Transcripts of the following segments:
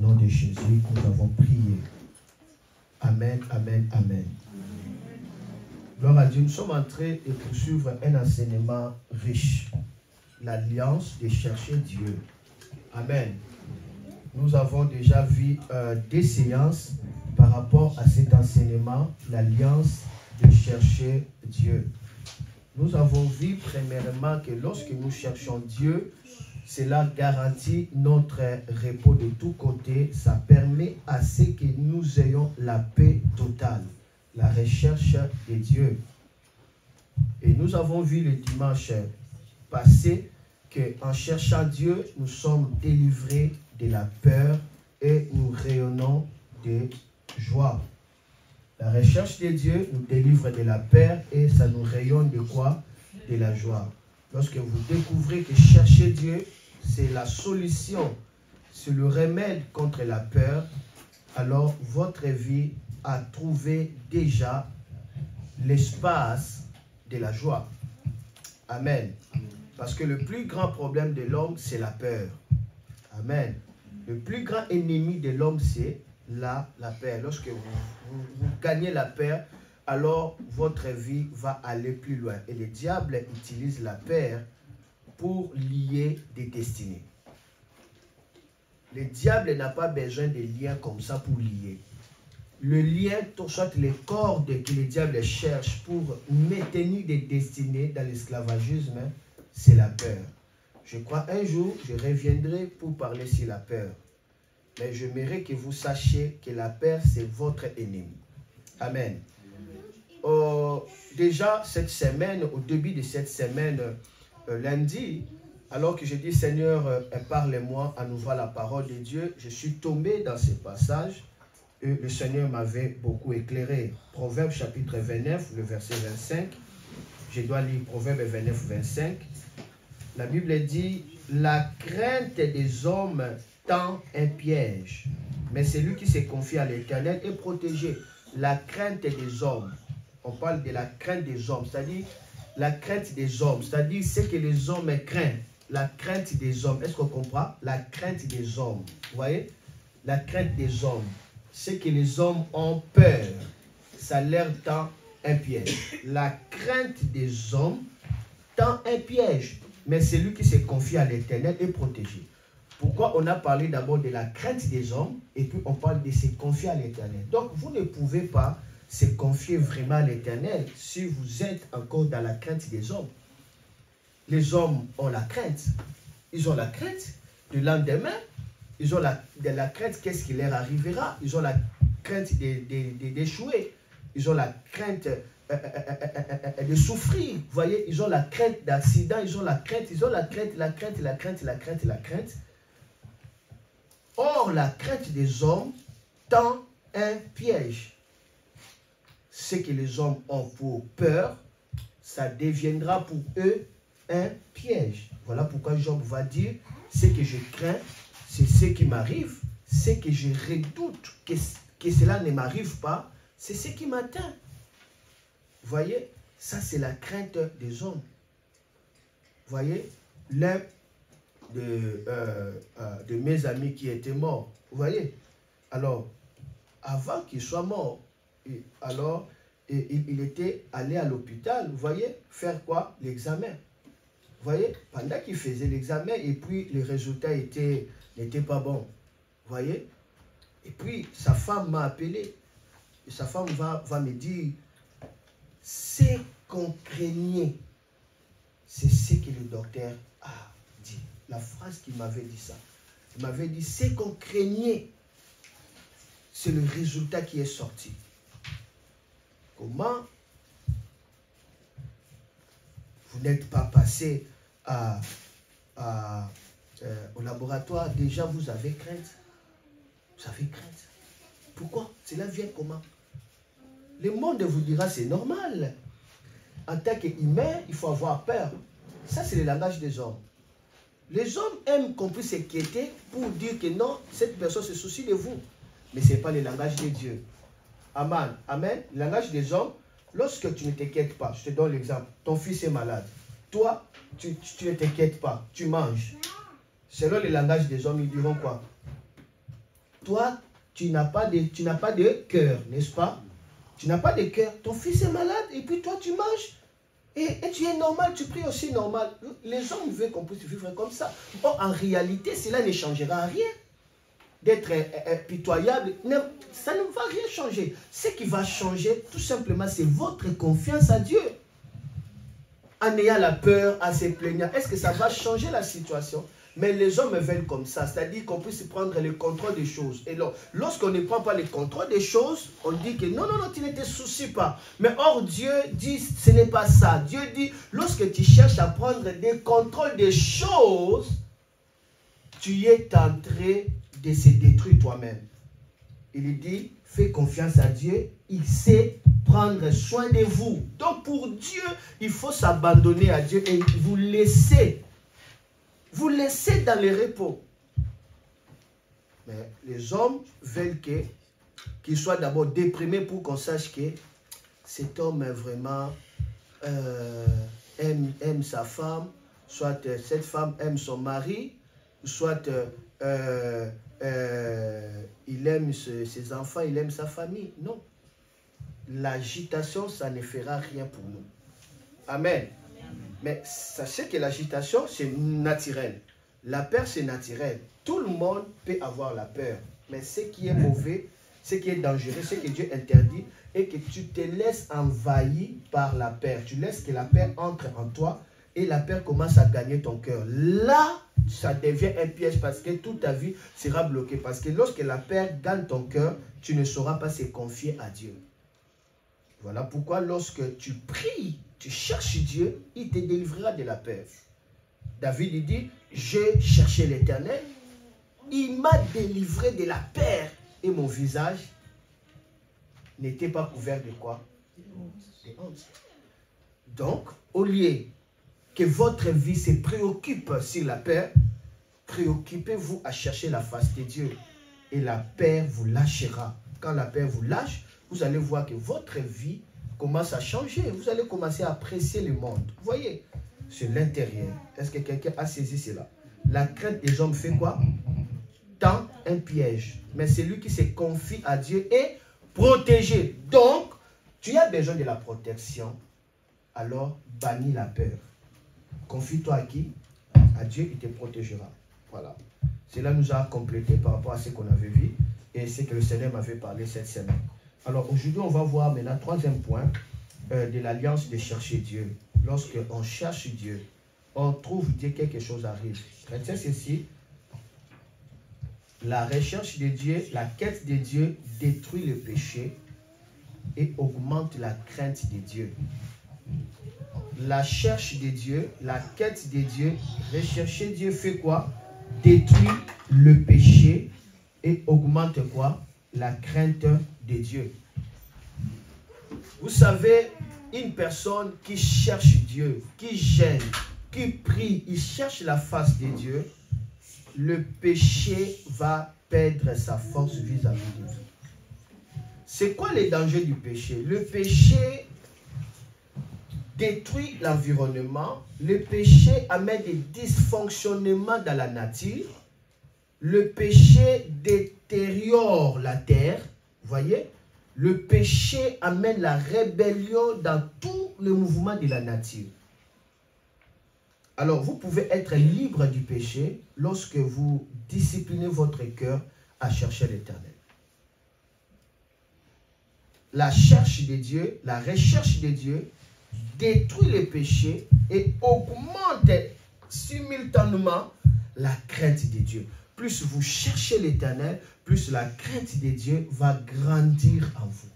Au nom de Jésus, nous avons prié. Amen, amen, amen. Gloire à Dieu, nous sommes en train de poursuivre un enseignement riche. L'alliance de chercher Dieu. Amen. Nous avons déjà vu des séances par rapport à cet enseignement, l'alliance de chercher Dieu. Nous avons vu premièrement que lorsque nous cherchons Dieu, cela garantit notre repos de tous côtés. Ça permet à ce que nous ayons la paix totale, la recherche de Dieu. Et nous avons vu le dimanche passé qu'en cherchant Dieu, nous sommes délivrés de la peur et nous rayonnons de joie. La recherche de Dieu nous délivre de la peur et ça nous rayonne de quoi? De la joie. Lorsque vous découvrez que chercher Dieu, c'est la solution, c'est le remède contre la peur, alors votre vie a trouvé déjà l'espace de la joie. Amen. Parce que le plus grand problème de l'homme, c'est la peur. Amen. Le plus grand ennemi de l'homme, c'est la peur. Lorsque vous gagnez la peur, alors votre vie va aller plus loin. Et le diable utilise la peur pour lier des destinées. Le diable n'a pas besoin de liens comme ça pour lier. Le lien, soit les cordes que le diable cherche pour maintenir des destinées dans l'esclavagisme, c'est la peur. Je crois un jour, je reviendrai pour parler sur la peur. Mais j'aimerais que vous sachiez que la peur, c'est votre ennemi. Amen. Déjà, cette semaine, au début de cette semaine, lundi, alors que je dis Seigneur, parle-moi à nouveau la parole de Dieu, je suis tombé dans ce passage et le Seigneur m'avait beaucoup éclairé. Proverbe chapitre 29, le verset 25. Je dois lire Proverbe 29, 25. La Bible dit, la crainte des hommes tend un piège, mais celui qui se confie à l'Éternel est protégé. La crainte des hommes, on parle de la crainte des hommes, c'est-à-dire la crainte des hommes, c'est-à-dire ce que les hommes craignent, la crainte des hommes. Est-ce qu'on comprend? La crainte des hommes, vous voyez? La crainte des hommes, ce que les hommes ont peur, ça leur tend un piège. La crainte des hommes tend un piège, mais celui qui se confie à l'Éternel est protégé. Pourquoi on a parlé d'abord de la crainte des hommes et puis on parle de se confier à l'Éternel. Donc vous ne pouvez pas se confier vraiment à l'Éternel si vous êtes encore dans la crainte des hommes. Les hommes ont la crainte. Ils ont la crainte du lendemain. Ils ont de la crainte qu'est-ce qui leur arrivera. Ils ont la crainte d'échouer. Ils ont la crainte de souffrir. Vous voyez, ils ont la crainte d'accident. Ils ont la crainte, la crainte. Or, la crainte des hommes tend un piège. Ce que les hommes ont pour peur, ça deviendra pour eux un piège. Voilà pourquoi Job va dire, ce que je crains, c'est ce qui m'arrive. Ce que je redoute que cela ne m'arrive pas, c'est ce qui m'atteint. Vous voyez, ça c'est la crainte des hommes. Vous voyez, l'un de mes amis qui était mort. Vous voyez? Alors, avant qu'il soit mort, alors il était allé à l'hôpital, vous voyez, faire quoi? L'examen. Vous voyez? Pendant qu'il faisait l'examen, et puis les résultats n'étaient pas bons. Vous voyez? Et puis sa femme m'a appelé. Et sa femme va me dire, ce qu'on craignait, c'est ce que le docteur a dit. La phrase qu'il m'avait dit ça. Il m'avait dit, ce qu'on craignait, c'est le résultat qui est sorti. Comment vous n'êtes pas passé au laboratoire? Déjà, vous avez crainte. Vous avez crainte. Pourquoi? Cela vient comment? Le monde vous dira, c'est normal. En tant qu'humain, il faut avoir peur. Ça, c'est le langage des hommes. Les hommes aiment qu'on puisse s'inquiéter pour dire que non, cette personne se soucie de vous. Mais ce n'est pas le langage de Dieu. Amen. Amen. Le langage des hommes, lorsque tu ne t'inquiètes pas, je te donne l'exemple, ton fils est malade. Toi, tu ne t'inquiètes pas, tu manges. Selon le langage des hommes, ils diront quoi? toi, tu n'as pas de cœur, n'est-ce pas? Tu n'as pas de cœur. Ton fils est malade et puis toi, tu manges. Et tu es normal, tu pries aussi normal. Les gens veulent qu'on puisse vivre comme ça. Or, en réalité, cela ne changera rien. D'être pitoyable, ça ne va rien changer. Ce qui va changer, tout simplement, c'est votre confiance à Dieu. En ayant la peur, en se plaignant, est-ce que ça va changer la situation? Mais les hommes veulent comme ça, c'est-à-dire qu'on puisse prendre le contrôle des choses. Et lorsqu'on ne prend pas le contrôle des choses, on dit que non, tu ne te soucies pas. Mais or, Dieu dit, ce n'est pas ça. Dieu dit, lorsque tu cherches à prendre le contrôle des choses, tu es en train de se détruire toi-même. Il dit, fais confiance à Dieu, il sait prendre soin de vous. Donc pour Dieu, il faut s'abandonner à Dieu et vous laisser dans le repos. Mais les hommes veulent qu'il soit d'abord déprimé pour qu'on sache que cet homme vraiment aime sa femme, soit cette femme aime son mari, soit il aime ses enfants, il aime sa famille. Non. L'agitation, ça ne fera rien pour nous. Amen. Mais sachez que l'agitation, c'est naturel. La peur, c'est naturel. Tout le monde peut avoir la peur. Mais ce qui est mauvais, ce qui est dangereux, ce que Dieu interdit, est que tu te laisses envahir par la peur. Tu laisses que la peur entre en toi et la peur commence à gagner ton cœur. Là, ça devient un piège parce que toute ta vie sera bloquée. Parce que lorsque la peur gagne ton cœur, tu ne sauras pas se confier à Dieu. Voilà pourquoi lorsque tu pries, tu cherches Dieu, il te délivrera de la peur. David il dit, j'ai cherché l'Éternel, il m'a délivré de la peur et mon visage n'était pas couvert de quoi? De honte. Donc, au lieu que votre vie se préoccupe sur la peur, préoccupez-vous à chercher la face de Dieu et la peur vous lâchera. Quand la peur vous lâche, vous allez voir que votre vie commence à changer. Vous allez commencer à apprécier le monde. Vous voyez, c'est l'intérieur. Est-ce que quelqu'un a saisi cela? La crainte des hommes fait quoi? Tend un piège. Mais celui qui se confie à Dieu est protégé. Donc, tu as besoin de la protection. Alors, bannis la peur. Confie-toi à qui? À Dieu, il te protégera. Voilà. Cela nous a complété par rapport à ce qu'on avait vu et ce que le Seigneur m'avait parlé cette semaine. Alors aujourd'hui, on va voir maintenant troisième point de l'alliance de chercher Dieu. Lorsque on cherche Dieu, on trouve Dieu, quelque chose arrive. Retenez ceci. La recherche de Dieu, la quête de Dieu détruit le péché et augmente la crainte de Dieu. La cherche de Dieu, la quête de Dieu, rechercher Dieu fait quoi? Détruit le péché et augmente quoi? La crainte de Dieu. Vous savez, une personne qui cherche Dieu, qui gêne, qui prie, il cherche la face de Dieu, le péché va perdre sa force vis-à-vis de Dieu. C'est quoi les dangers du péché? Le péché détruit l'environnement, le péché amène des dysfonctionnements dans la nature, le péché détériore la terre, vous voyez, le péché amène la rébellion dans tout le mouvement de la nature. Alors, vous pouvez être libre du péché lorsque vous disciplinez votre cœur à chercher l'Éternel. La recherche de Dieu, détruit le péché et augmente simultanément la crainte de Dieu. Plus vous cherchez l'Éternel, plus la crainte de Dieu va grandir en vous.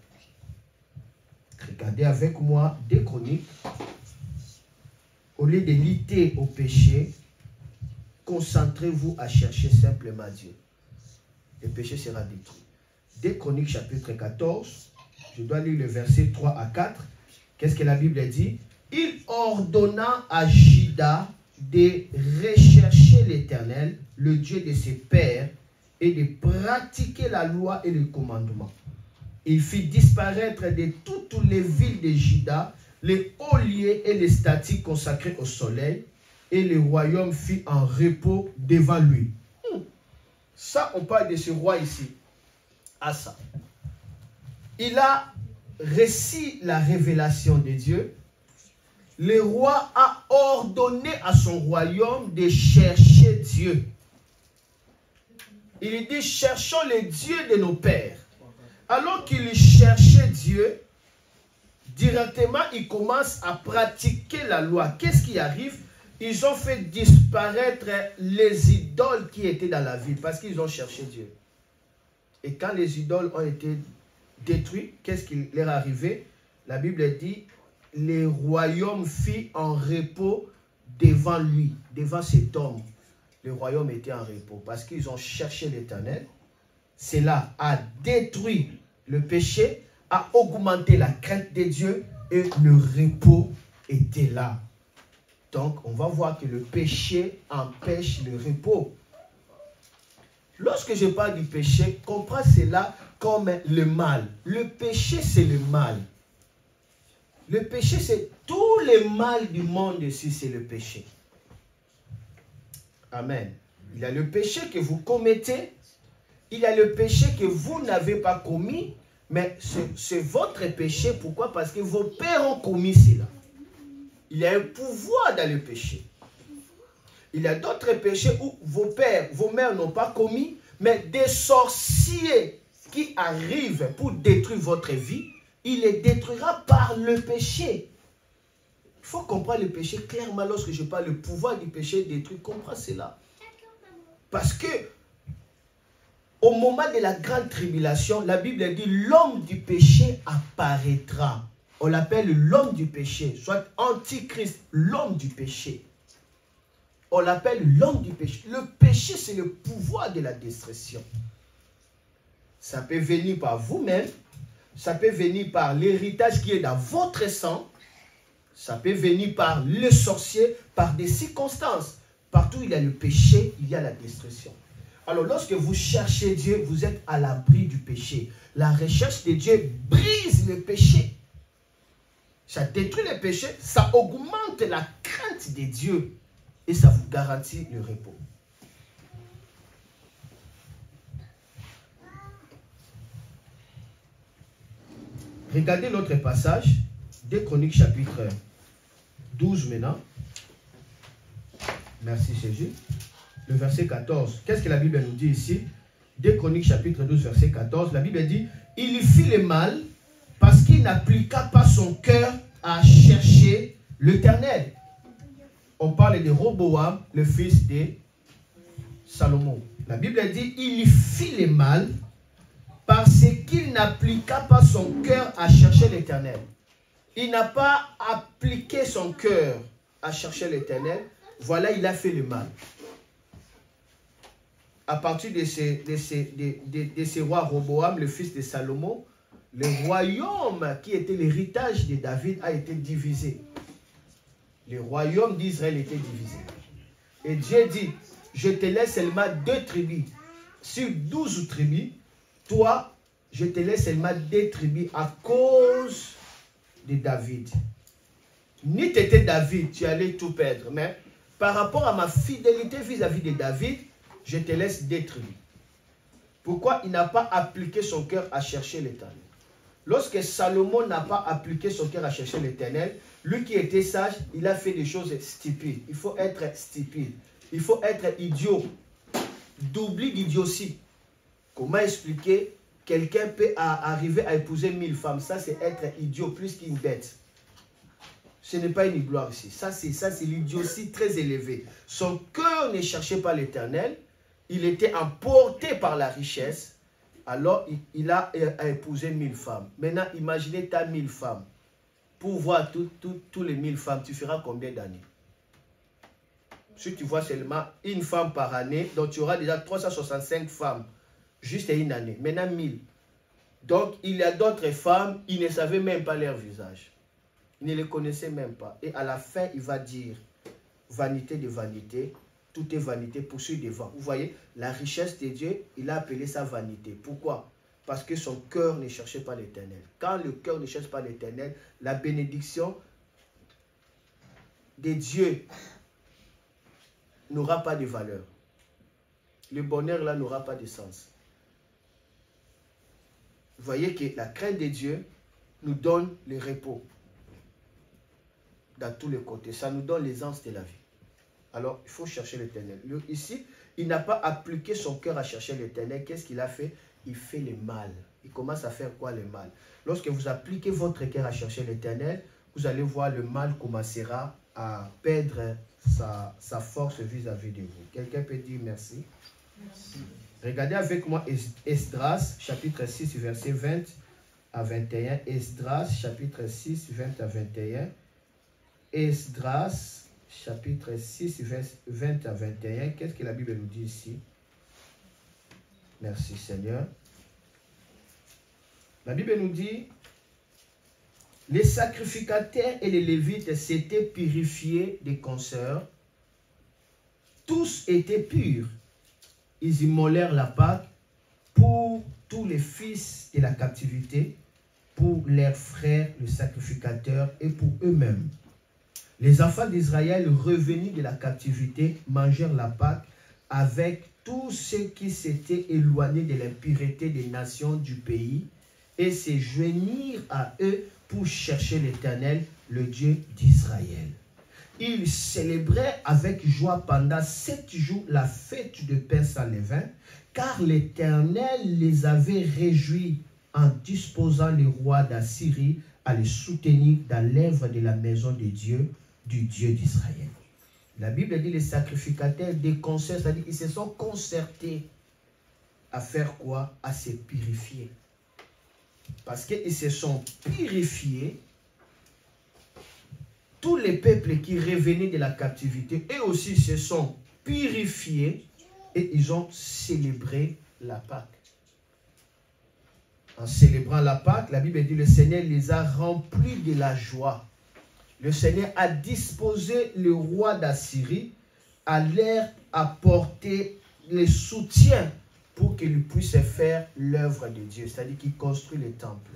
Regardez avec moi 2 Chroniques. Au lieu de lutter au péché, concentrez-vous à chercher simplement Dieu. Le péché sera détruit. 2 Chroniques chapitre 14, je dois lire le verset 3 à 4. Qu'est-ce que la Bible dit? Il ordonna à Juda de rechercher l'Éternel, le Dieu de ses pères, et de pratiquer la loi et le commandement. Il fit disparaître de toutes les villes de Juda les hauts lieux et les statues consacrés au soleil, et le royaume fut en repos devant lui. Ça, on parle de ce roi ici, Asa. Il a reçu la révélation de Dieu. Le roi a ordonné à son royaume de chercher Dieu. Il dit, cherchons le Dieu de nos pères. Alors qu'il cherchait Dieu, directement, il commence à pratiquer la loi. Qu'est-ce qui arrive? Ils ont fait disparaître les idoles qui étaient dans la ville parce qu'ils ont cherché Dieu. Et quand les idoles ont été détruites, qu'est-ce qui leur est arrivé? La Bible dit, les royaumes fit en repos devant lui, devant cet homme. Le royaume était en repos parce qu'ils ont cherché l'Éternel. Cela a détruit le péché, a augmenté la crainte de Dieu et le repos était là. Donc, on va voir que le péché empêche le repos. Lorsque je parle du péché, comprends cela comme le mal. Le péché, c'est le mal. Le péché, c'est tout le mal du monde ici, c'est le péché. Amen. Il y a le péché que vous commettez, il y a le péché que vous n'avez pas commis, mais c'est votre péché. Pourquoi? Parce que vos pères ont commis cela. Il y a un pouvoir dans le péché. Il y a d'autres péchés où vos pères, vos mères n'ont pas commis, mais des sorciers qui arrivent pour détruire votre vie, il les détruira par le péché. Il faut comprendre le péché clairement. Lorsque je parle du pouvoir du péché détruit, comprends cela. Parce que au moment de la grande tribulation, la Bible dit l'homme du péché apparaîtra. On l'appelle l'homme du péché, soit antichrist, l'homme du péché. On l'appelle l'homme du péché. Le péché, c'est le pouvoir de la destruction. Ça peut venir par vous-même, ça peut venir par l'héritage qui est dans votre sang, ça peut venir par le sorcier, par des circonstances. Partout où il y a le péché, il y a la destruction. Alors, lorsque vous cherchez Dieu, vous êtes à l'abri du péché. La recherche de Dieu brise le péché. Ça détruit le péché, ça augmente la crainte de Dieu et ça vous garantit le repos. Regardez l'autre passage, 2 Chroniques chapitre 12 maintenant. Merci Jésus. Le verset 14. Qu'est-ce que la Bible nous dit ici? 2 Chroniques chapitre 12 verset 14. La Bible dit, il fit le mal parce qu'il n'appliqua pas son cœur à chercher l'Éternel. On parle de Roboam, le fils de Salomon. La Bible dit, il fit le mal parce qu'il n'appliqua pas son cœur à chercher l'Éternel. Il n'a pas appliqué son cœur à chercher l'Éternel. Voilà, il a fait le mal. À partir de ces rois Roboam, le fils de Salomon, le royaume qui était l'héritage de David a été divisé. Le royaume d'Israël était divisé. Et Dieu dit, je te laisse seulement 2 tribus. Sur 12 tribus, toi, je te laisse seulement 2 tribus à cause de David. Ni tu étais David, tu allais tout perdre. Mais par rapport à ma fidélité vis-à-vis de David, je te laisse 2 tribus. Pourquoi il n'a pas appliqué son cœur à chercher l'Éternel? Lorsque Salomon n'a pas appliqué son cœur à chercher l'Éternel, lui qui était sage, il a fait des choses stupides. Il faut être stupide. Il faut être idiot. D'oubli d'idiotie. Comment expliquer? Quelqu'un peut arriver à épouser 1000 femmes. Ça, c'est être idiot plus qu'une bête. Ce n'est pas une gloire ici. Ça, c'est l'idiotie très élevée. Son cœur ne cherchait pas l'Éternel. Il était emporté par la richesse. Alors, il a épousé 1000 femmes. Maintenant, imaginez ta 1000 femmes. Pour voir tous les 1000 femmes, tu feras combien d'années? Si tu vois seulement une femme par année, donc tu auras déjà 365 femmes. Juste une année. Maintenant, 1000. Donc, il y a d'autres femmes, ils ne savaient même pas leur visage. Ils ne les connaissaient même pas. Et à la fin, il va dire, vanité de vanité, tout est vanité, poursuit devant. Vous voyez, la richesse de Dieu, il a appelé ça vanité. Pourquoi? Parce que son cœur ne cherchait pas l'Éternel. Quand le cœur ne cherche pas l'Éternel, la bénédiction de Dieu n'aura pas de valeur. le bonheur là n'aura pas de sens. Vous voyez que la crainte de Dieu nous donne le repos dans tous les côtés. Ça nous donne l'aisance de la vie. Alors, il faut chercher l'Éternel. Ici, il n'a pas appliqué son cœur à chercher l'Éternel. Qu'est-ce qu'il a fait? Il fait le mal. Il commence à faire quoi, le mal? Lorsque vous appliquez votre cœur à chercher l'Éternel, vous allez voir le mal commencera à perdre sa force vis-à-vis de vous. Quelqu'un peut dire merci? Merci. Regardez avec moi Esdras, chapitre 6, verset 20 à 21. Esdras, chapitre 6, 20 à 21. Esdras, chapitre 6, 20 à 21. Qu'est-ce que la Bible nous dit ici? Merci Seigneur. La Bible nous dit, les sacrificateurs et les lévites s'étaient purifiés des consoeurs. Tous étaient purs. Ils immolèrent la Pâque pour tous les fils de la captivité, pour leurs frères, les sacrificateurs, et pour eux-mêmes. Les enfants d'Israël revenus de la captivité mangèrent la Pâque avec tous ceux qui s'étaient éloignés de l'impureté des nations du pays et se joignirent à eux pour chercher l'Éternel, le Dieu d'Israël. Ils célébraient avec joie pendant 7 jours la fête de pain sans levain, car l'Éternel les avait réjouis en disposant les rois d'Assyrie à les soutenir dans l'œuvre de la maison de Dieu, du Dieu d'Israël. La Bible dit les sacrificateurs des concerts, c'est-à-dire qu'ils se sont concertés à faire quoi? À se purifier. Parce qu'ils se sont purifiés. Tous les peuples qui revenaient de la captivité, eux aussi se sont purifiés et ils ont célébré la Pâque. En célébrant la Pâque, la Bible dit le Seigneur les a remplis de la joie. Le Seigneur a disposé le roi d'Assyrie à leur apporter le soutien pour qu'il puisse faire l'œuvre de Dieu, c'est-à-dire qu'il construit le temple.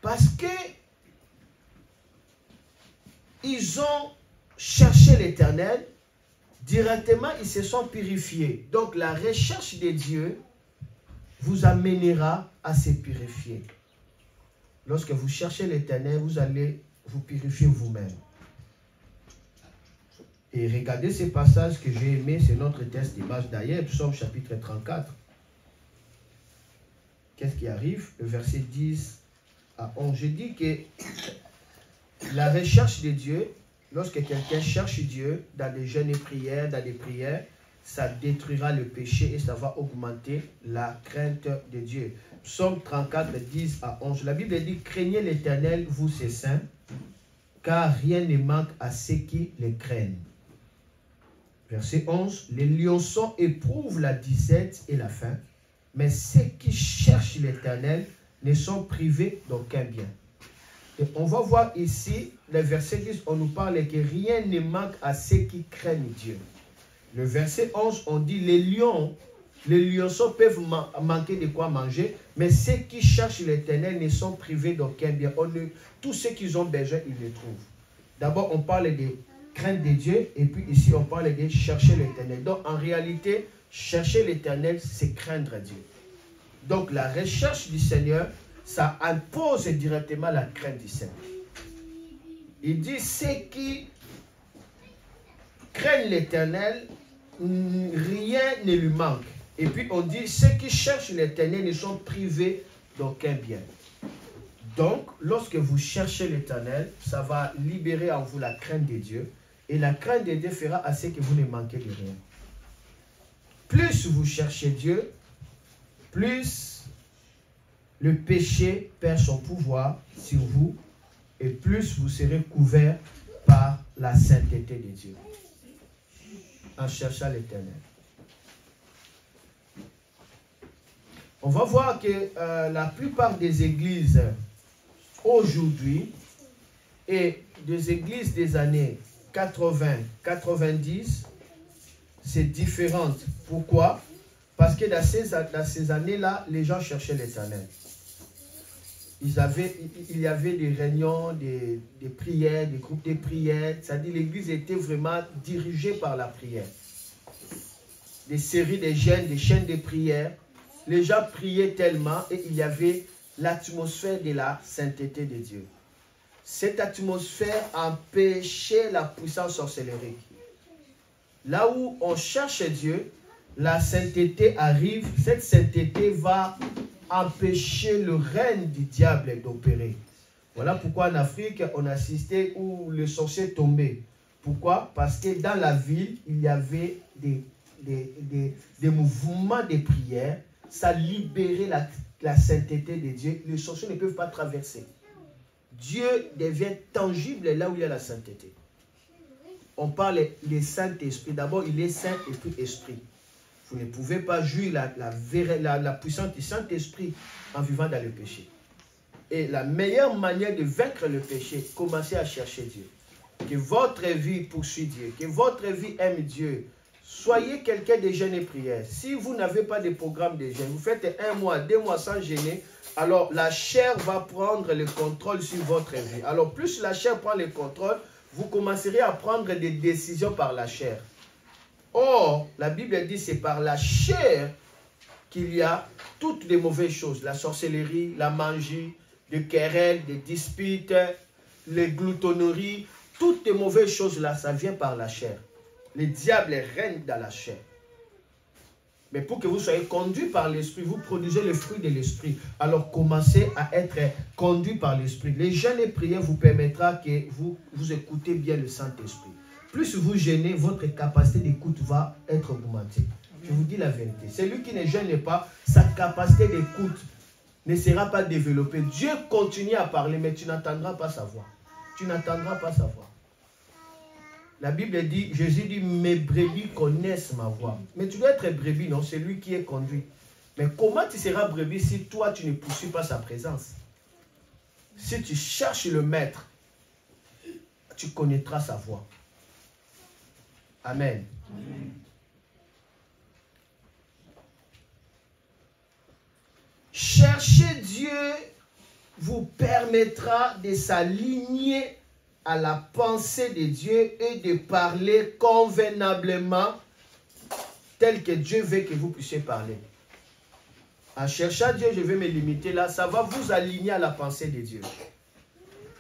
Parce que ils ont cherché l'Éternel, directement ils se sont purifiés. Donc la recherche de Dieu vous amènera à se purifier. Lorsque vous cherchez l'Éternel, vous allez vous purifier vous-même. Et regardez ces passages que j'ai aimés, c'est notre texte de base d'ailleurs, Psaume chapitre 34. Qu'est-ce qui arrive? Le verset 10 à 11. Je dis que la recherche de Dieu, lorsque quelqu'un cherche Dieu dans des jeûnes et prières, dans des prières, ça détruira le péché et ça va augmenter la crainte de Dieu. Psaume 34, 10 à 11. La Bible dit, craignez l'Éternel, vous ses saints, car rien ne manque à ceux qui les craignent. Verset 11. Les lionceaux éprouvent la disette et la faim, mais ceux qui cherchent l'Éternel ne sont privés d'aucun bien. Et on va voir ici, le verset 10, on nous parle que rien ne manque à ceux qui craignent Dieu. Le verset 11, on dit les lionceaux peuvent manquer de quoi manger, mais ceux qui cherchent l'Éternel ne sont privés d'aucun bien. Tous ceux qui ont besoin, ils le trouvent. D'abord, on parle de crainte de Dieu, et puis ici, on parle de chercher l'Éternel. Donc, en réalité, chercher l'Éternel, c'est craindre Dieu. Donc, la recherche du Seigneur, ça impose directement la crainte du Seigneur. Il dit, ceux qui craignent l'Éternel, rien ne lui manque. Et puis on dit, ceux qui cherchent l'Éternel ne sont privés d'aucun bien. Donc, lorsque vous cherchez l'Éternel, ça va libérer en vous la crainte de Dieu. Et la crainte de Dieu fera à ce que vous ne manquez de rien. Plus vous cherchez Dieu, plus le péché perd son pouvoir sur vous et plus vous serez couverts par la sainteté de Dieu. En cherchant l'Éternel. On va voir que la plupart des églises aujourd'hui et des églises des années 80, 90, c'est différent. Pourquoi? Parce que dans ces années-là, les gens cherchaient l'Éternel. Il y avait des réunions, des prières, des groupes de prières. C'est-à-dire l'église était vraiment dirigée par la prière. des séries de jeûnes, des chaînes de prières. Les gens priaient tellement et il y avait l'atmosphère de la sainteté de Dieu. Cette atmosphère empêchait la puissance sorcellerie. Là où on cherche Dieu, la sainteté arrive. Cette sainteté va empêcher le règne du diable d'opérer. Voilà pourquoi en Afrique, on assistait où le sorcier tombait. Pourquoi? Parce que dans la ville, il y avait des mouvements de prière. Ça libérait la sainteté de Dieu. Les sorciers ne peuvent pas traverser. Dieu devient tangible là où il y a la sainteté. On parle des Saint-Esprit. D'abord, il est Saint et puis Esprit. Vous ne pouvez pas jouir la puissance du Saint-Esprit en vivant dans le péché. Et la meilleure manière de vaincre le péché, commencez à chercher Dieu. Que votre vie poursuit Dieu, que votre vie aime Dieu. Soyez quelqu'un de jeûne et prière. Si vous n'avez pas de programme de jeûne, vous faites 1 mois, 2 mois sans jeûner, alors la chair va prendre le contrôle sur votre vie. Alors plus la chair prend le contrôle, vous commencerez à prendre des décisions par la chair. Or, la Bible dit c'est par la chair qu'il y a toutes les mauvaises choses. La sorcellerie, la magie, les querelles, les disputes, les gloutonneries. Toutes les mauvaises choses-là, ça vient par la chair. Les diables règnent dans la chair. Mais pour que vous soyez conduits par l'esprit, vous produisez le fruit de l'esprit. Alors commencez à être conduits par l'esprit. Les jeûnes et prières vous permettra que vous écoutez bien le Saint-Esprit. Plus vous jeûnez, votre capacité d'écoute va être augmentée. Je vous dis la vérité. Celui qui ne jeûne pas, sa capacité d'écoute ne sera pas développée. Dieu continue à parler, mais tu n'entendras pas sa voix. Tu n'entendras pas sa voix. La Bible dit, Jésus dit, mes brebis connaissent ma voix. Mais tu dois être brebis, non? C'est lui qui est conduit. Mais comment tu seras brebis si toi, tu ne poursuis pas sa présence? Si tu cherches le maître, tu connaîtras sa voix. Amen. Amen. Chercher Dieu vous permettra de s'aligner à la pensée de Dieu et de parler convenablement tel que Dieu veut que vous puissiez parler. En cherchant Dieu, je vais me limiter là, ça va vous aligner à la pensée de Dieu.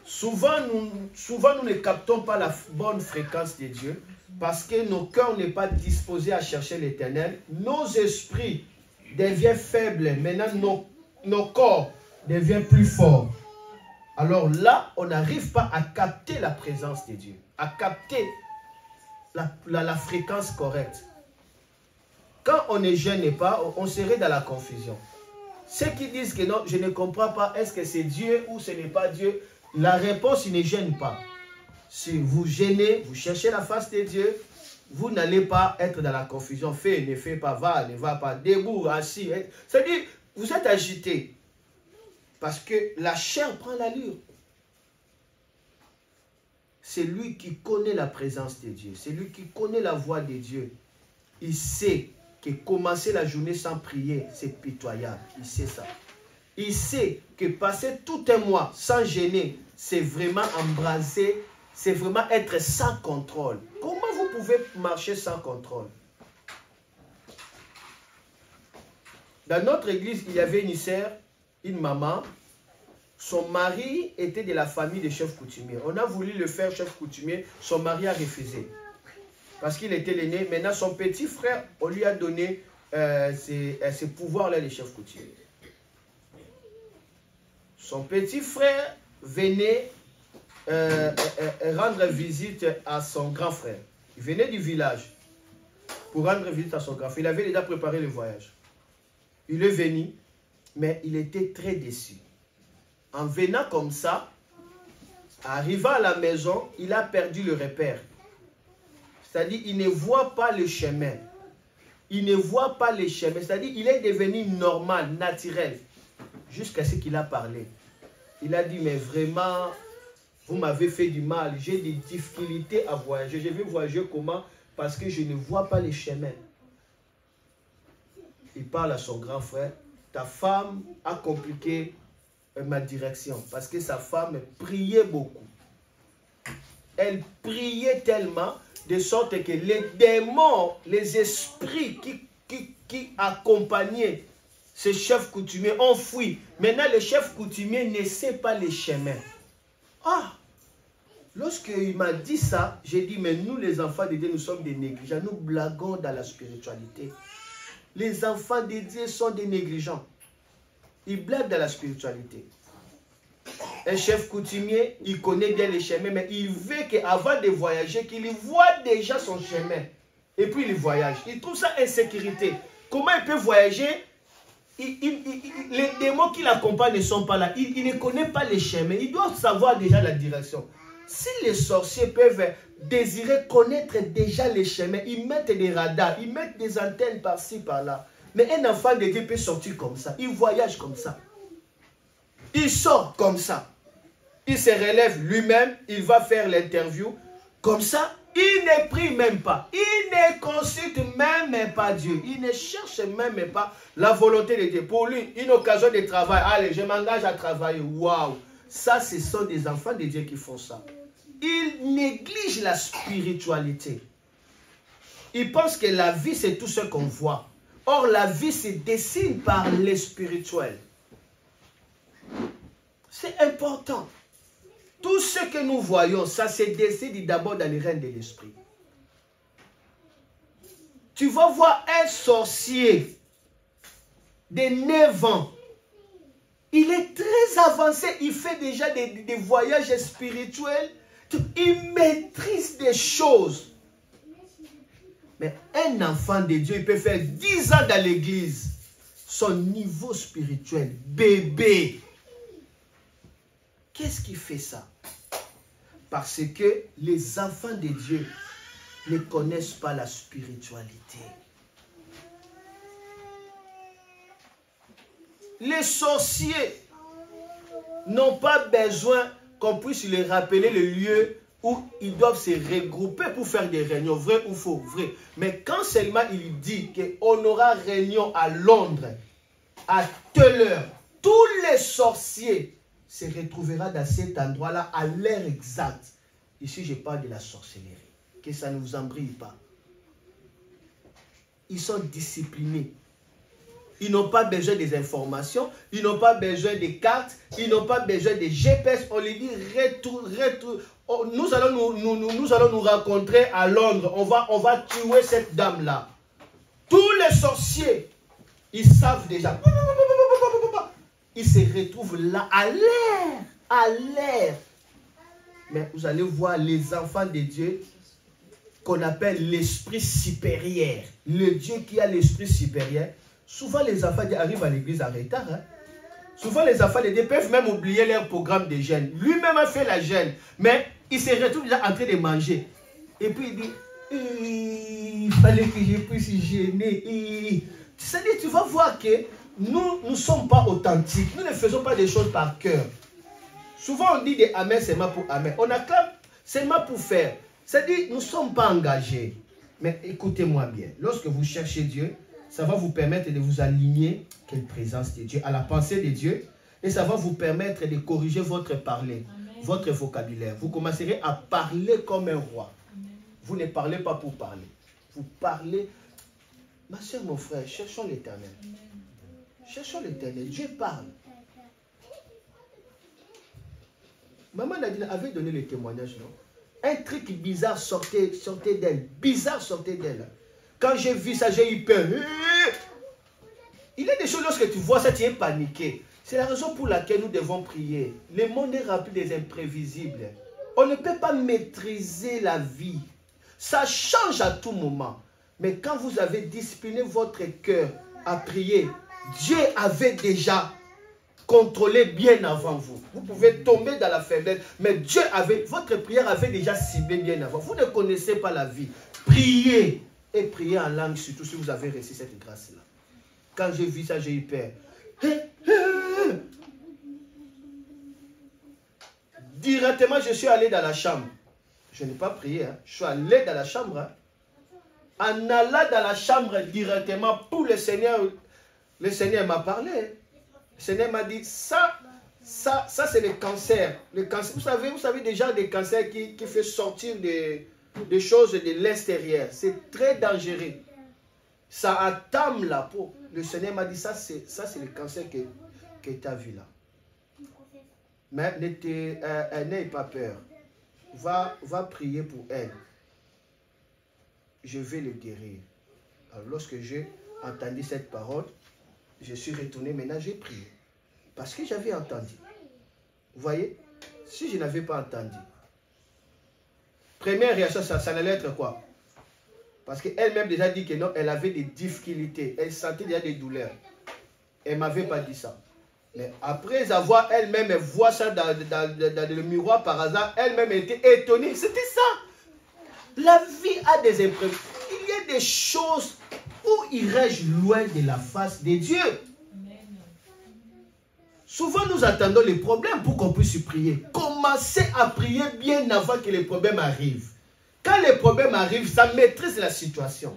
Souvent, nous ne captons pas la bonne fréquence de Dieu parce que nos cœurs n'est pas disposés à chercher l'Éternel. Nos esprits deviennent faibles. Maintenant, nos corps deviennent plus forts. Alors là, on n'arrive pas à capter la présence de Dieu, à capter la fréquence correcte. Quand on ne jeûne pas, on serait dans la confusion. Ceux qui disent que non, je ne comprends pas, est-ce que c'est Dieu ou ce n'est pas Dieu? La réponse, il ne gêne pas. Si vous gênez, vous cherchez la face de Dieu, vous n'allez pas être dans la confusion. Fais, ne fais pas, va, ne va pas, debout, assis. C'est-à-dire, vous êtes agité. Parce que la chair prend l'allure. C'est lui qui connaît la présence de Dieu. C'est lui qui connaît la voix de Dieu. Il sait que commencer la journée sans prier, c'est pitoyable. Il sait ça. Il sait que passer tout un mois sans gêner, c'est vraiment embrasser, c'est vraiment être sans contrôle. Comment vous pouvez marcher sans contrôle? Dans notre église, il y avait une sœur, une maman. Son mari était de la famille des chefs coutumiers. On a voulu le faire chef coutumier. Son mari a refusé. Parce qu'il était l'aîné. Maintenant, son petit frère, on lui a donné ces pouvoirs-là, les chefs coutumiers. Son petit frère venait rendre visite à son grand frère. Il venait du village pour rendre visite à son grand frère. Il avait déjà préparé le voyage. Il est venu, mais il était très déçu. En venant comme ça, arrivant à la maison, il a perdu le repère. C'est-à-dire, il ne voit pas le chemin. Il ne voit pas le chemin. C'est-à-dire, il est devenu normal, naturel, jusqu'à ce qu'il a parlé. Il a dit, mais vraiment, vous m'avez fait du mal. J'ai des difficultés à voyager. Je vais voyager comment? Parce que je ne vois pas le chemin. Il parle à son grand frère. Ta femme a compliqué ma direction. Parce que sa femme priait beaucoup. Elle priait tellement. De sorte que les démons, les esprits qui accompagnaient ces chefs coutumiers ont fui. Maintenant, le chef coutumier ne sait pas les chemins. Ah! Lorsqu'il m'a dit ça, j'ai dit, mais nous les enfants de Dieu, nous sommes des négligents. Nous blaguons dans la spiritualité. Les enfants de Dieu sont des négligents. Ils blaguent dans la spiritualité. Un chef coutumier, il connaît bien les chemins, mais il veut qu'avant de voyager, qu'il voit déjà son chemin. Et puis il voyage. Il trouve ça insécurité. Comment il peut voyager? Les démons qui l'accompagnent ne sont pas là. Il ne connaît pas les chemins. Il doit savoir déjà la direction. Si les sorciers peuvent désirer connaître déjà les chemins, ils mettent des radars, ils mettent des antennes par-ci, par-là. Mais un enfant de Dieu peut sortir comme ça. Il voyage comme ça. Il sort comme ça. Il se relève lui-même. Il va faire l'interview. Comme ça, il ne prie même pas. Il ne consulte même pas Dieu. Il ne cherche même pas la volonté de Dieu. Pour lui, une occasion de travail. Allez, je m'engage à travailler. Waouh! Ça, ce sont des enfants de Dieu qui font ça. Ils négligent la spiritualité. Ils pensent que la vie, c'est tout ce qu'on voit. Or, la vie se dessine par le spirituel. C'est important. Tout ce que nous voyons, ça se décide d'abord dans les règnes de l'esprit. Tu vas voir un sorcier de 9 ans. Il est très avancé. Il fait déjà des voyages spirituels. Il maîtrise des choses. Mais un enfant de Dieu, il peut faire 10 ans dans l'église. Son niveau spirituel, bébé. Qu'est-ce qui fait ça? Parce que les enfants de Dieu ne connaissent pas la spiritualité. Les sorciers n'ont pas besoin qu'on puisse les rappeler le lieu où ils doivent se regrouper pour faire des réunions. Vrai ou faux? Vrai. Mais quand seulement il dit qu'on aura réunion à Londres, à telle heure, tous les sorciers se retrouveront dans cet endroit-là à l'heure exacte. Ici, je parle de la sorcellerie. Que ça ne vous embrille pas. Ils sont disciplinés. Ils n'ont pas besoin des informations, ils n'ont pas besoin des cartes, ils n'ont pas besoin des GPS. On lui dit, nous allons nous rencontrer à Londres. On va tuer cette dame-là. Tous les sorciers, ils savent déjà. Ils se retrouvent là à l'air. Mais vous allez voir les enfants de Dieu qu'on appelle l'esprit supérieur. Le Dieu qui a l'esprit supérieur. Souvent, les enfants arrivent à l'église en retard. Hein? Souvent, les enfants de Dieu peuvent même oublier leur programme de jeûne. Lui-même a fait la jeûne, mais il se retrouve déjà en train de manger. Et puis, il dit, il fallait que je puisse jeûner. C'est-à-dire, tu vas voir que nous ne sommes pas authentiques. Nous ne faisons pas des choses par cœur. Souvent, on dit des amen seulement pour amen. On acclame seulement pour faire. C'est-à-dire, nous ne sommes pas engagés. Mais écoutez-moi bien. Lorsque vous cherchez Dieu, ça va vous permettre de vous aligner à la présence de Dieu, à la pensée de Dieu. Et ça va vous permettre de corriger votre parler, votre vocabulaire. Vous commencerez à parler comme un roi. Amen. Vous ne parlez pas pour parler. Vous parlez. Ma soeur, mon frère, cherchons l'Éternel. Cherchons l'Éternel. Dieu parle. Maman Nadine avait donné le témoignage, non? Un truc bizarre sortait d'elle. Bizarre sortait d'elle. Quand j'ai vu ça, j'ai eu peur. Il y a des choses, lorsque tu vois ça, tu es paniqué. C'est la raison pour laquelle nous devons prier. Le monde est rempli des imprévisibles. On ne peut pas maîtriser la vie. Ça change à tout moment. Mais quand vous avez discipliné votre cœur à prier, Dieu avait déjà contrôlé bien avant vous. Vous pouvez tomber dans la faiblesse, mais Dieu avait, votre prière avait déjà ciblé bien avant. Vous ne connaissez pas la vie. Priez. Et priez en langue, surtout si vous avez reçu cette grâce-là. Quand j'ai vu ça, j'ai eu peur. Directement, je suis allé dans la chambre. Je n'ai pas prié. Hein. Je suis allé dans la chambre. Hein. En allant dans la chambre directement, pour le Seigneur m'a parlé. Le Seigneur m'a dit, ça c'est le cancer. Le cancer. Vous savez déjà des cancers qui fait sortir des des choses de l'extérieur. C'est très dangereux. Ça entame la peau. Le Seigneur m'a dit, ça c'est le cancer que tu as vu là. Mais n'aie pas peur. Va prier pour elle. Je vais le guérir. Alors, lorsque j'ai entendu cette parole, je suis retourné. Maintenant, j'ai prié. Parce que j'avais entendu. Vous voyez? Si je n'avais pas entendu, première réaction, ça allait être quoi? Parce qu'elle-même déjà dit que non, elle avait des difficultés. Elle sentait déjà des douleurs. Elle ne m'avait pas dit ça. Mais après avoir elle-même voit ça dans le miroir par hasard, elle-même était étonnée. C'était ça. La vie a des épreuves. Il y a des choses où irais-je loin de la face de Dieu. Souvent, nous attendons les problèmes pour qu'on puisse prier. Commencez à prier bien avant que les problèmes arrivent. Quand les problèmes arrivent, ça maîtrise la situation.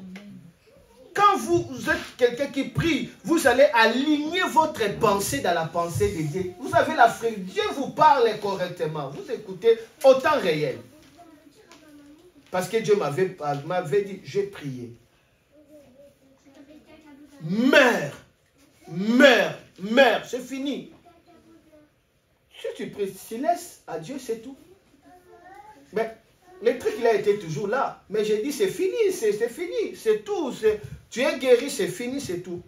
Quand vous êtes quelqu'un qui prie, vous allez aligner votre pensée dans la pensée de Dieu. Vous avez la frère, Dieu vous parle correctement. Vous écoutez au temps réel. Parce que Dieu m'avait dit, j'ai prié. Meurs, c'est fini. Si tu pries, tu laisses à Dieu, c'est tout. Mais le truc, il a été toujours là. Mais j'ai dit, c'est fini, c'est fini, c'est tout. Tu es guéri, c'est fini, c'est tout.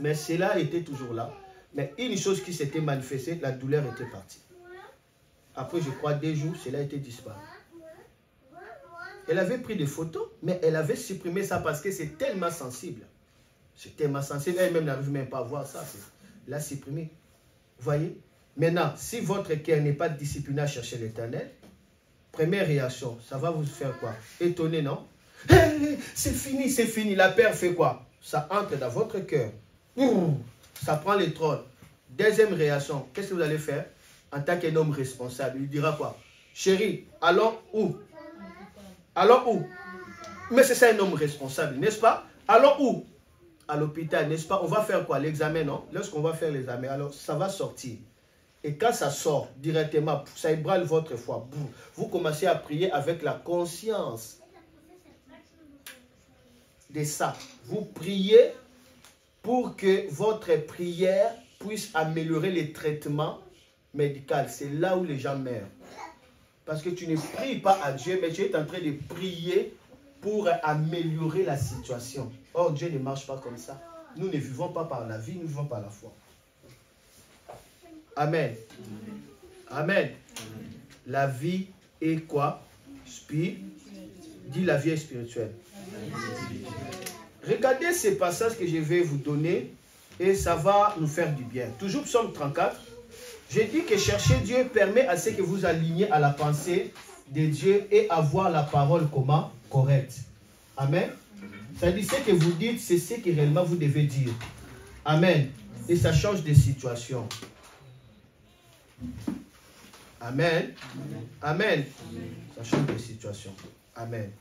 Mais cela était toujours là. Mais une chose qui s'était manifestée, la douleur était partie. Après, je crois, 2 jours, cela était disparu. Elle avait pris des photos, mais elle avait supprimé ça parce que c'est tellement sensible. C'est tellement sensible, elle-même n'arrive même pas à voir ça. Elle a supprimé. Vous voyez? Maintenant, si votre cœur n'est pas discipliné à chercher l'Éternel, première réaction, ça va vous faire quoi? Étonné, non? Hey, c'est fini, c'est fini. La peur fait quoi? Ça entre dans votre cœur. Ça prend le trône. Deuxième réaction, qu'est-ce que vous allez faire? En tant qu'un homme responsable, il dira quoi? Chérie, allons où? Allons où? Mais c'est ça un homme responsable, n'est-ce pas? Allons où? À l'hôpital, n'est-ce pas? On va faire quoi? L'examen, non? Lorsqu'on va faire l'examen, alors ça va sortir. Et quand ça sort directement, ça ébranle votre foi. Vous commencez à prier avec la conscience de ça. Vous priez pour que votre prière puisse améliorer les traitements médicaux. C'est là où les gens meurent. Parce que tu ne pries pas à Dieu, mais tu es en train de prier pour améliorer la situation. Or, Dieu ne marche pas comme ça. Nous ne vivons pas par la vie, nous vivons par la foi. Amen. Amen. La vie est quoi? Dis la vie est spirituelle. Regardez ces passages que je vais vous donner et ça va nous faire du bien. Toujours psaume 34. J'ai dit que chercher Dieu permet à ce que vous aligniez à la pensée de Dieu et avoir la parole comment? Correcte. Amen. C'est-à-dire ce que vous dites, c'est ce que réellement vous devez dire. Amen. Et ça change de situation. Amen. Amen. Ça change de situation. Amen.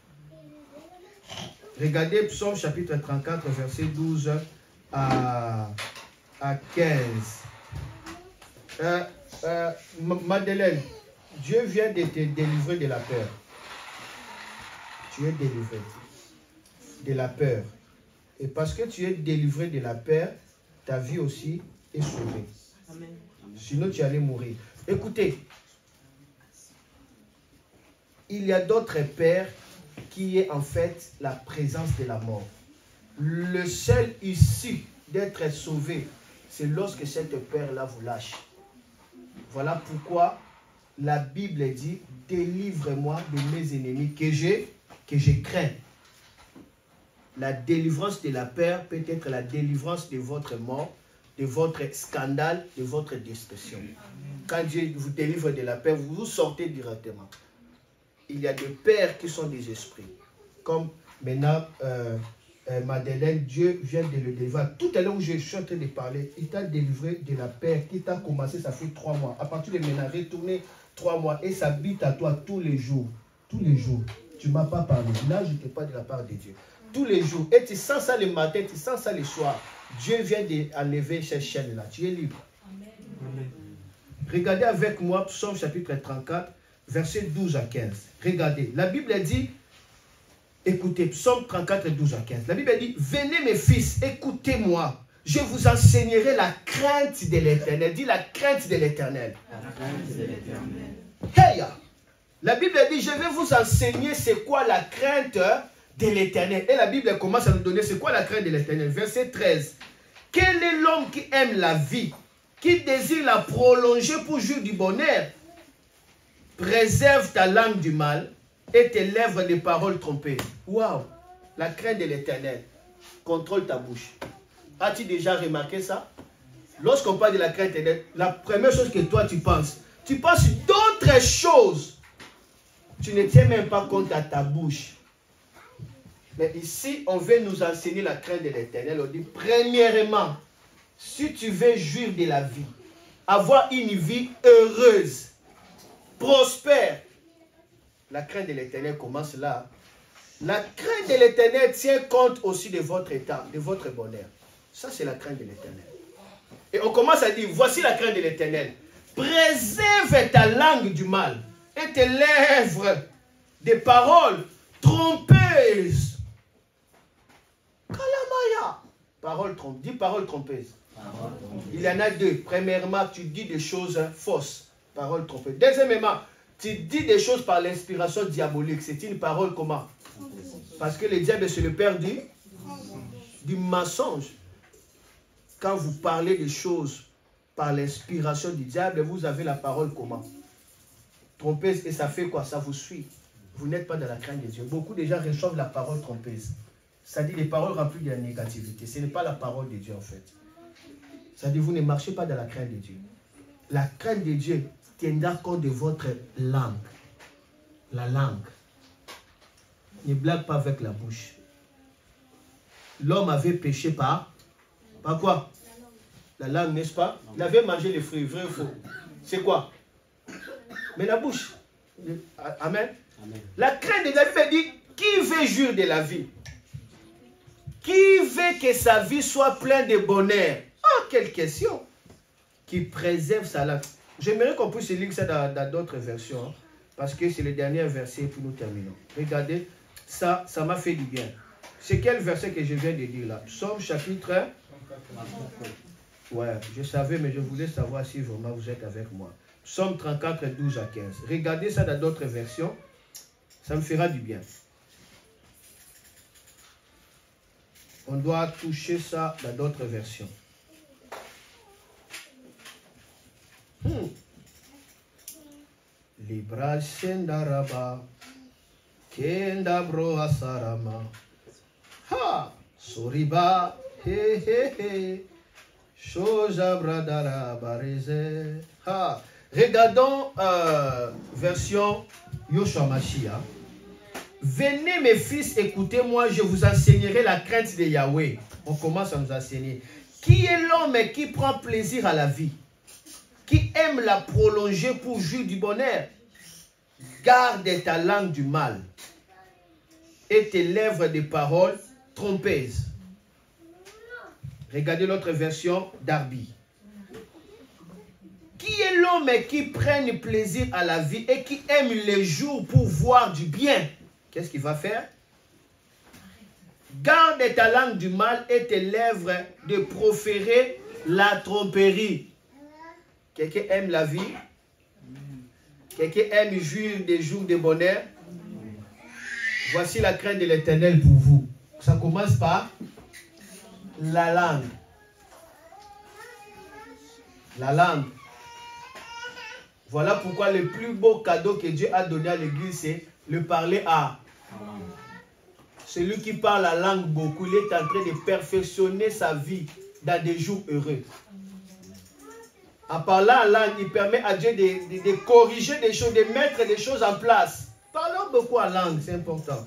Regardez Psaume chapitre 34, verset 12 à 15. Madeleine, Dieu vient de te délivrer de la peur. Tu es délivré de la peur. Et parce que tu es délivré de la peur, ta vie aussi est sauvée. Amen. Sinon, tu allais mourir. Écoutez, il y a d'autres peurs qui est en fait la présence de la mort. Le seul issue d'être sauvé, c'est lorsque cette peur-là vous lâche. Voilà pourquoi la Bible dit, délivre-moi de mes ennemis que je crains. La délivrance de la peur peut être la délivrance de votre mort, de votre scandale, de votre destruction. Quand Dieu vous délivre de la peur, vous sortez directement. Il y a des peurs qui sont des esprits. Comme maintenant, Madeleine, Dieu vient de le délivrer. Tout à l'heure où je suis en train de parler, il t'a délivré de la peur qui t'a commencé, ça fait 3 mois. À partir de maintenant, retourner 3 mois et ça habite à toi tous les jours. Tous les jours. Tu ne m'as pas parlé. Là, je ne te parle de la part de Dieu. Tous les jours. Et tu sens ça le matin, tu sens ça le soir. Dieu vient d'enlever cette chaîne-là. Tu es libre. Amen. Regardez avec moi Psaume chapitre 34, versets 12 à 15. Regardez. La Bible dit, Écoutez, Psaume 34, 12 à 15. La Bible dit, venez mes fils, écoutez-moi. Je vous enseignerai la crainte de l'Éternel. Dis la crainte de l'Éternel. La crainte de l'Éternel. Hey, la Bible dit, je vais vous enseigner c'est quoi la crainte de l'Éternel. Et la Bible commence à nous donner c'est quoi la crainte de l'Éternel. Verset 13. Quel est l'homme qui aime la vie, qui désire la prolonger pour jouir du bonheur? Préserve ta langue du mal et tes lèvres des paroles trompées. Waouh! La crainte de l'Éternel. Contrôle ta bouche. As-tu déjà remarqué ça? Lorsqu'on parle de la crainte de l'Éternel, la première chose que toi tu penses d'autres choses. Tu ne tiens même pas compte à ta bouche. Mais ici, on veut nous enseigner la crainte de l'Éternel. On dit, premièrement, si tu veux jouir de la vie, avoir une vie heureuse, prospère, la crainte de l'Éternel commence là. La crainte de l'Éternel tient compte aussi de votre état, de votre bonheur. Ça, c'est la crainte de l'Éternel. Et on commence à dire, voici la crainte de l'Éternel. Préserve ta langue du mal et tes lèvres des paroles trompeuses. Kalamaya. Parole trompeuse. Dis parole trompeuse. Il y en a deux. Premièrement, tu dis des choses fausses. Parole trompeuse. Deuxièmement, tu dis des choses par l'inspiration diabolique. C'est une parole comment? Parce que le diable, c'est le père du mensonge. Quand vous parlez des choses par l'inspiration du diable, vous avez la parole comment? Trompeuse. Et ça fait quoi? Ça vous suit. Vous n'êtes pas dans la crainte de Dieu. Beaucoup de gens reçoivent la parole trompeuse. C'est-à-dire les paroles remplies de la négativité. Ce n'est pas la parole de Dieu en fait. C'est-à-dire vous ne marchez pas dans la crainte de Dieu. La crainte de Dieu tiendra compte de votre langue. La langue. Ne blague pas avec la bouche. L'homme avait péché par quoi? La langue, n'est-ce pas? Il avait mangé les fruits, vrai ou faux? C'est quoi? Mais la bouche. Amen. Amen. La crainte de la vie dit, qui veut jouir de la vie? Qui veut que sa vie soit pleine de bonheur? Ah, quelle question! Qui préserve sa langue. J'aimerais qu'on puisse lire ça dans d'autres versions, hein, parce que c'est le dernier verset pour nous terminons. Regardez, ça m'a fait du bien. C'est quel verset que je viens de dire là? Psaume chapitre 1. Ouais, je savais, mais je voulais savoir si vraiment vous êtes avec moi. Psaume 34, 12 à 15. Regardez ça dans d'autres versions. Ça me fera du bien. On doit toucher ça dans d'autres versions. Libra sendaraba kenda bro asarama ha soriba he he he shoja bradara barize ha. Regardons version Yoshua Mashiach. Venez mes fils, écoutez-moi, je vous enseignerai la crainte de Yahweh. On commence à nous enseigner. Qui est l'homme qui prend plaisir à la vie? Qui aime la prolonger pour jouir du bonheur? Garde ta langue du mal et tes lèvres des paroles trompeuses. Regardez l'autre version d'Arbi. Qui est l'homme qui prenne plaisir à la vie et qui aime les jours pour voir du bien? Qu'est-ce qu'il va faire? Garde ta langue du mal et tes lèvres de proférer la tromperie. Quelqu'un aime la vie? Quelqu'un aime jouir des jours de bonheur? Voici la crainte de l'Éternel pour vous. Ça commence par la langue. La langue. Voilà pourquoi le plus beau cadeau que Dieu a donné à l'Église, c'est le parler à. Celui qui parle la langue beaucoup, il est en train de perfectionner sa vie dans des jours heureux. En parlant en langue, il permet à Dieu de corriger des choses, de mettre des choses en place. Parlons beaucoup en langue, c'est important.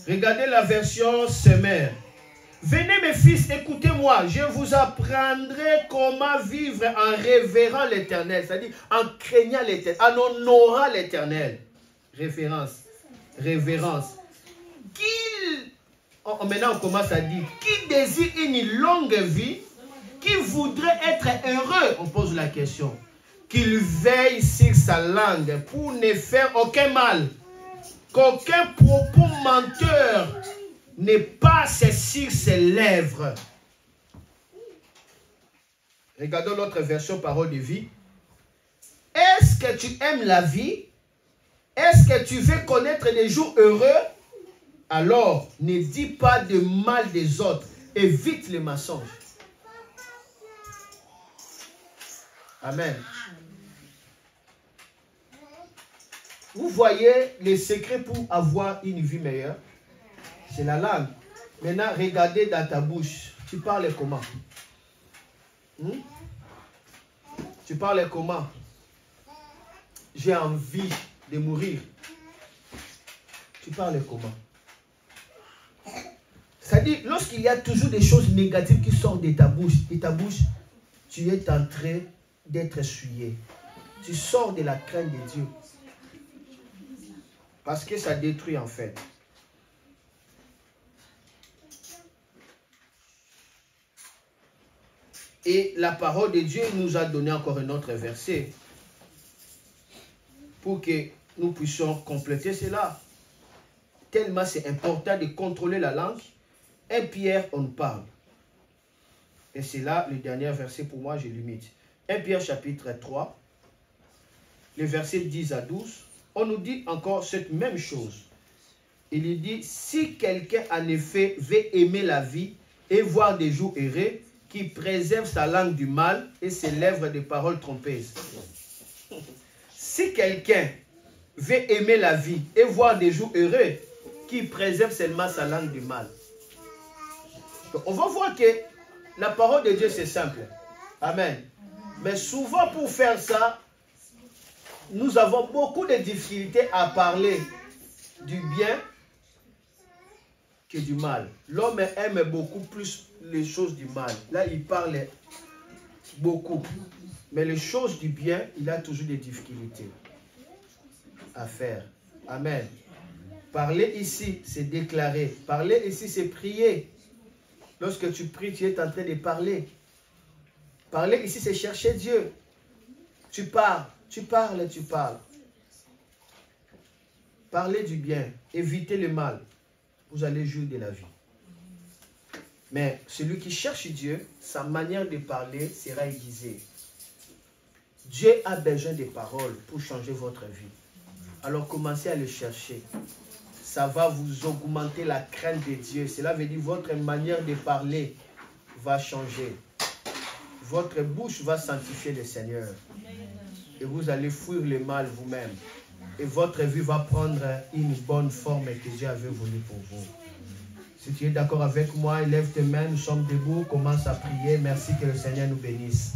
Regardez la version Semeur. Venez mes fils, écoutez-moi, je vous apprendrai comment vivre en révérant l'Éternel, c'est-à-dire en craignant l'Éternel, en honorant l'Éternel. Référence, révérence. Maintenant on commence à dire, qui désire une longue vie, qui voudrait être heureux, on pose la question, qu'il veille sur sa langue pour ne faire aucun mal. Qu'aucun propos menteur n'ait pas sur ses lèvres. Regardons l'autre version, parole de vie. Est-ce que tu aimes la vie? Est-ce que tu veux connaître des jours heureux? Alors, ne dis pas de mal des autres. Évite les mensonges. Amen. Vous voyez les secrets pour avoir une vie meilleure? C'est la langue. Maintenant, regardez dans ta bouche. Tu parles comment? Tu parles comment? J'ai envie de mourir. Tu parles comment? C'est-à-dire, lorsqu'il y a toujours des choses négatives qui sortent de ta bouche, tu es en train d'être essuyé. Tu sors de la crainte de Dieu. Parce que ça détruit en fait. Et la parole de Dieu nous a donné encore un autre verset pour que nous puissions compléter cela. Tellement c'est important de contrôler la langue. 1 Pierre, on parle. Et c'est là le dernier verset pour moi, je limite. 1 Pierre chapitre 3, les versets 10 à 12, on nous dit encore cette même chose. Il dit, si quelqu'un en effet veut aimer la vie et voir des jours heureux, qui préserve sa langue du mal et ses lèvres des paroles trompeuses. Si quelqu'un veut aimer la vie et voir des jours heureux, qui préserve seulement sa langue du mal. Donc, on va voir que la parole de Dieu, c'est simple. Amen. Mais souvent, pour faire ça, nous avons beaucoup de difficultés à parler du bien que du mal. L'homme aime beaucoup plus les choses du mal. Là, il parle beaucoup. Mais les choses du bien, il a toujours des difficultés à faire. Amen. Parler ici, c'est déclarer. Parler ici, c'est prier. Lorsque tu pries, tu es en train de parler. Parler ici, c'est chercher Dieu. Tu parles, tu parles, tu parles. Parler du bien, éviter le mal. Vous allez jouir de la vie. Mais celui qui cherche Dieu, sa manière de parler sera aiguisée. Dieu a besoin de paroles pour changer votre vie. Alors commencez à le chercher. Ça va vous augmenter la crainte de Dieu. Cela veut dire que votre manière de parler va changer. Votre bouche va sanctifier le Seigneur. Et vous allez fuir le mal vous-même. Et votre vie va prendre une bonne forme que Dieu avait voulu pour vous. Si tu es d'accord avec moi, lève tes mains, nous sommes debout, commence à prier. Merci que le Seigneur nous bénisse.